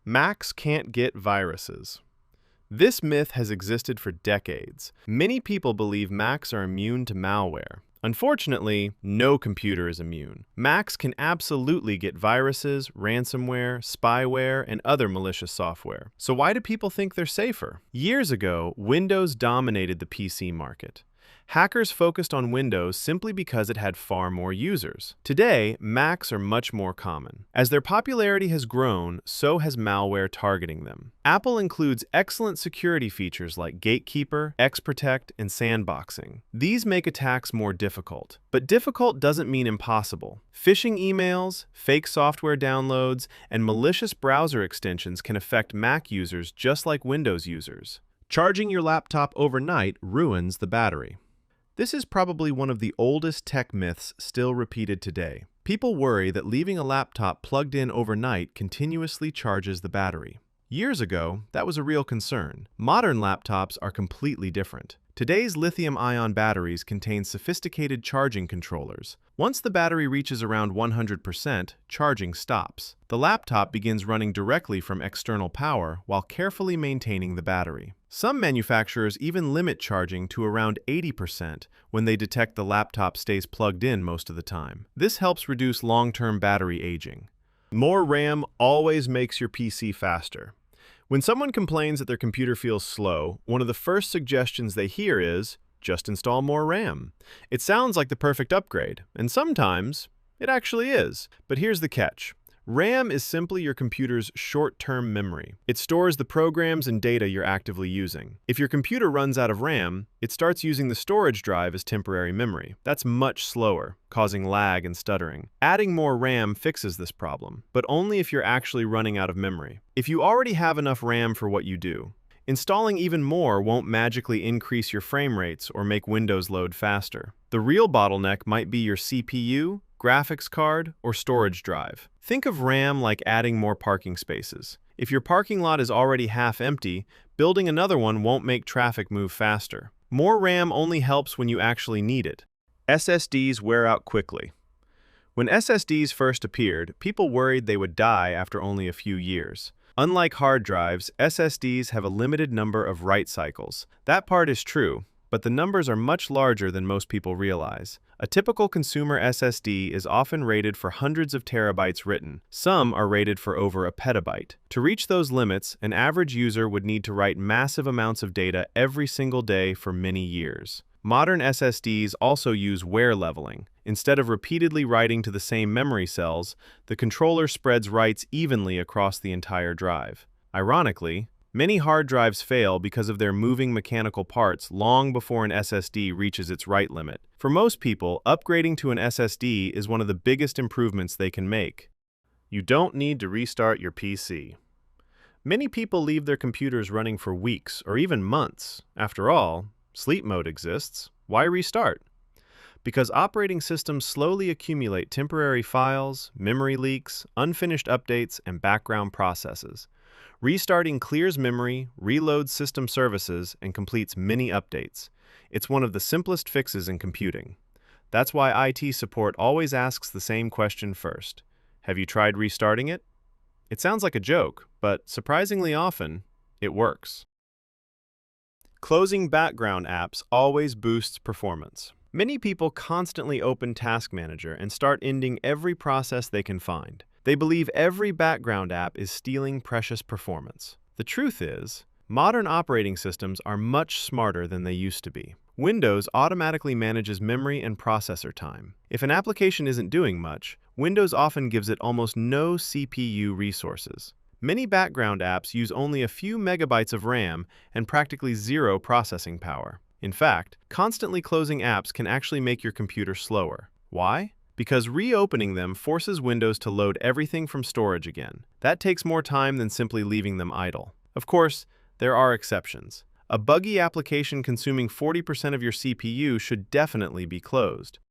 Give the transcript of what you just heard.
Macs can't get viruses. This myth has existed for decades. Many people believe Macs are immune to malware. Unfortunately, no computer is immune. Macs can absolutely get viruses, ransomware, spyware, and other malicious software. So why do people think they're safer? Years ago, Windows dominated the PC market. Hackers focused on Windows simply because it had far more users. Today, Macs are much more common. As their popularity has grown, so has malware targeting them. Apple includes excellent security features like Gatekeeper, XProtect, and sandboxing. These make attacks more difficult. But difficult doesn't mean impossible. Phishing emails, fake software downloads, and malicious browser extensions can affect Mac users just like Windows users. Charging your laptop overnight ruins the battery. This is probably one of the oldest tech myths still repeated today. People worry that leaving a laptop plugged in overnight continuously charges the battery. Years ago, that was a real concern. Modern laptops are completely different. Today's lithium-ion batteries contain sophisticated charging controllers. Once the battery reaches around 100%, charging stops. The laptop begins running directly from external power while carefully maintaining the battery. Some manufacturers even limit charging to around 80% when they detect the laptop stays plugged in most of the time. This helps reduce long-term battery aging. More RAM always makes your PC faster. When someone complains that their computer feels slow, one of the first suggestions they hear is, just install more RAM. It sounds like the perfect upgrade, and sometimes it actually is. But here's the catch. RAM is simply your computer's short-term memory. It stores the programs and data you're actively using. If your computer runs out of RAM, it starts using the storage drive as temporary memory. That's much slower, causing lag and stuttering. Adding more RAM fixes this problem, but only if you're actually running out of memory. If you already have enough RAM for what you do, installing even more won't magically increase your frame rates or make Windows load faster. The real bottleneck might be your CPU, graphics card, or storage drive. Think of RAM like adding more parking spaces. If your parking lot is already half empty, building another one won't make traffic move faster. More RAM only helps when you actually need it. SSDs wear out quickly. When SSDs first appeared, people worried they would die after only a few years. Unlike hard drives, SSDs have a limited number of write cycles. That part is true, but the numbers are much larger than most people realize. A typical consumer SSD is often rated for hundreds of terabytes written. Some are rated for over a petabyte. To reach those limits, an average user would need to write massive amounts of data every single day for many years. Modern SSDs also use wear leveling. Instead of repeatedly writing to the same memory cells, the controller spreads writes evenly across the entire drive. Ironically, many hard drives fail because of their moving mechanical parts long before an SSD reaches its write limit. For most people, upgrading to an SSD is one of the biggest improvements they can make. You don't need to restart your PC. Many people leave their computers running for weeks or even months. After all, sleep mode exists. Why restart? Because operating systems slowly accumulate temporary files, memory leaks, unfinished updates, and background processes. Restarting clears memory, reloads system services, and completes many updates. It's one of the simplest fixes in computing. That's why IT support always asks the same question first. Have you tried restarting it? It sounds like a joke, but surprisingly often, it works. Closing background apps always boosts performance. Many people constantly open Task Manager and start ending every process they can find. They believe every background app is stealing precious performance. The truth is, modern operating systems are much smarter than they used to be. Windows automatically manages memory and processor time. If an application isn't doing much, Windows often gives it almost no CPU resources. Many background apps use only a few megabytes of RAM and practically zero processing power. In fact, constantly closing apps can actually make your computer slower. Why? Because reopening them forces Windows to load everything from storage again. That takes more time than simply leaving them idle. Of course, there are exceptions. A buggy application consuming 40% of your CPU should definitely be closed.